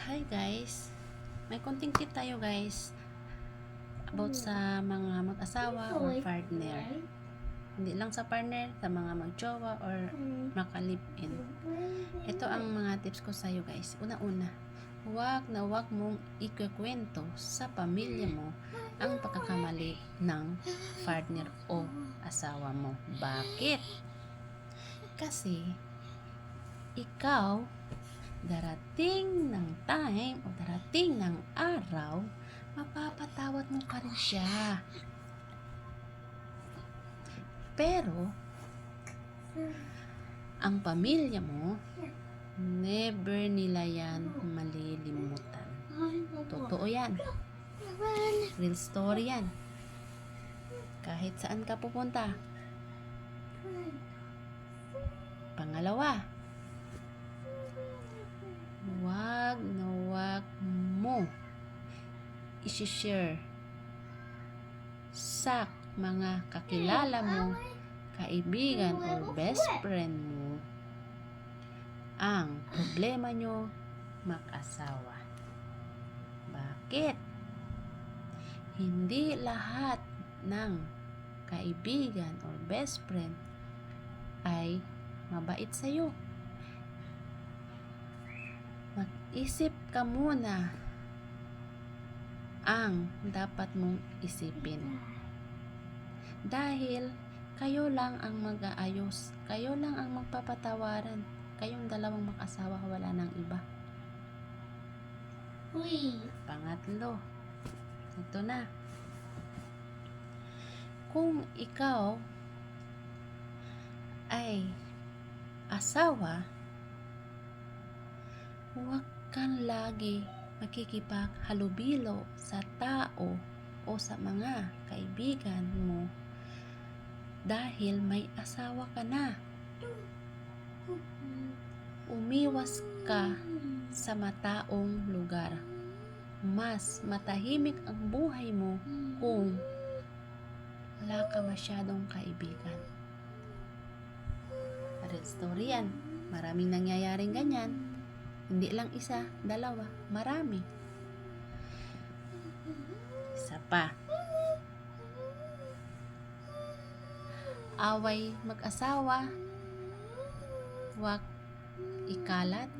Hi guys, may konting tip tayo guys about sa mga mag-asawa or partner. Hindi lang sa partner, sa mga mag-jowa or maka-live-in. Ito ang mga tips ko sa iyo guys. Una-una, huwag mong ikukwento sa pamilya mo ang pagkakamali ng partner o asawa mo. Bakit? Kasi ikaw darating ng time o darating ng araw, mapapatawad mo pa rin siya. Pero, ang pamilya mo, never nila yan malilimutan. Totoo yan. Real story yan. Kahit saan ka pupunta. Pangalawa, wag mo i-share sa mga kakilala mo, kaibigan o best friend mo ang problema nyo mag-asawa. Bakit? Hindi lahat ng kaibigan or best friend ay mabait sa'yo. Mag-isip ka muna ang dapat mong isipin. Dahil kayo lang ang mag-aayos, kayo lang ang magpapatawaran, kayong dalawang mag-asawa, wala nang iba. Pangatlo, ito na. Kung ikaw ay asawa, huwag kang lagi makikipaghalubilo sa tao o sa mga kaibigan mo dahil may asawa ka na. Umiwas ka sa mataong lugar. Mas matahimik ang buhay mo kung wala ka masyadong kaibigan. Real story yan. Maraming nangyayaring ganyan. Hindi lang isa, dalawa, marami. Isa pa. Away mag-asawa, huwag ikalat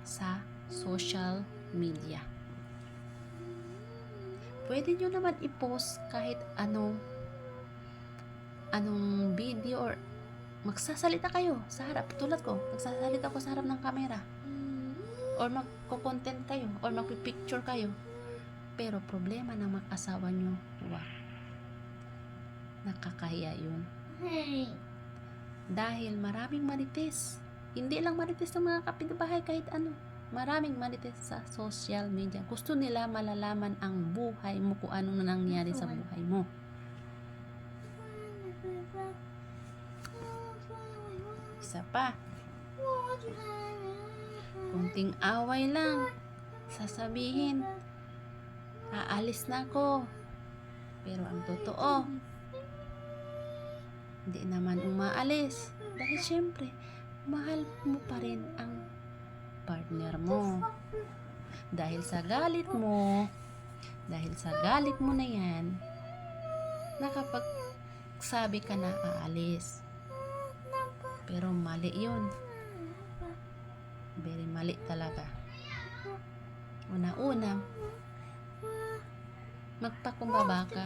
sa social media. Pwede nyo naman i-post kahit anong video or magsasalita kayo sa harap. Tulad ko, magsasalita ko sa harap ng kamera. Or magko-content kayo or magpipicture kayo. Pero problema ng mag-asawa nyo, wag. Nakakahiya yun. Dahil maraming marites. Hindi lang marites ng mga kapitbahay, kahit ano. Maraming marites sa social media. Gusto nila malalaman ang buhay mo, kung anong nangyari sa buhay mo. Isa pa. Kunting away lang, sasabihin, aalis na ako. Pero ang totoo, hindi naman umaalis. Dahil syempre, mahal mo pa rin ang partner mo. Dahil sa galit mo na yan, nakapagsabi ka na aalis. Pero mali yun. Very mali talaga. Una-una, magpakumbaba ka.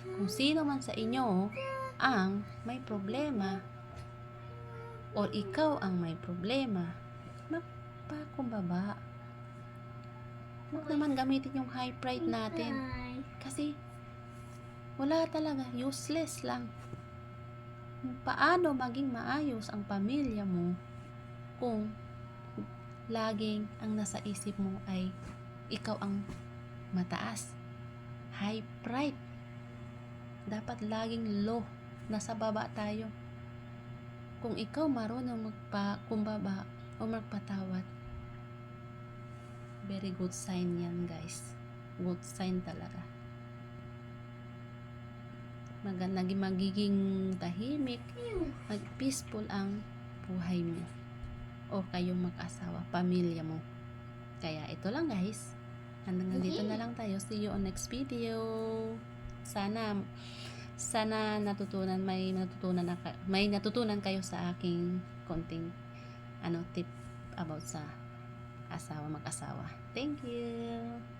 Kung sino man sa inyo ang may problema o ikaw ang may problema, magpakumbaba. Huwag naman gamitin yung high pride natin. Kasi wala talaga, useless lang. Paano maging maayos ang pamilya mo kung laging ang nasa isip mo ay ikaw ang mataas? High pride. Dapat laging low. Nasa baba tayo. Kung ikaw marunong magpakumbaba o magpatawad, very good sign yan guys. Good sign talaga. Magiging tahimik, peaceful ang buhay mo o kayong mag-asawa, pamilya mo. Kaya ito lang guys. Hanggang dito na lang tayo. See you on next video. Sana may natutunan kayo sa aking konting tip about sa mag-asawa. Thank you.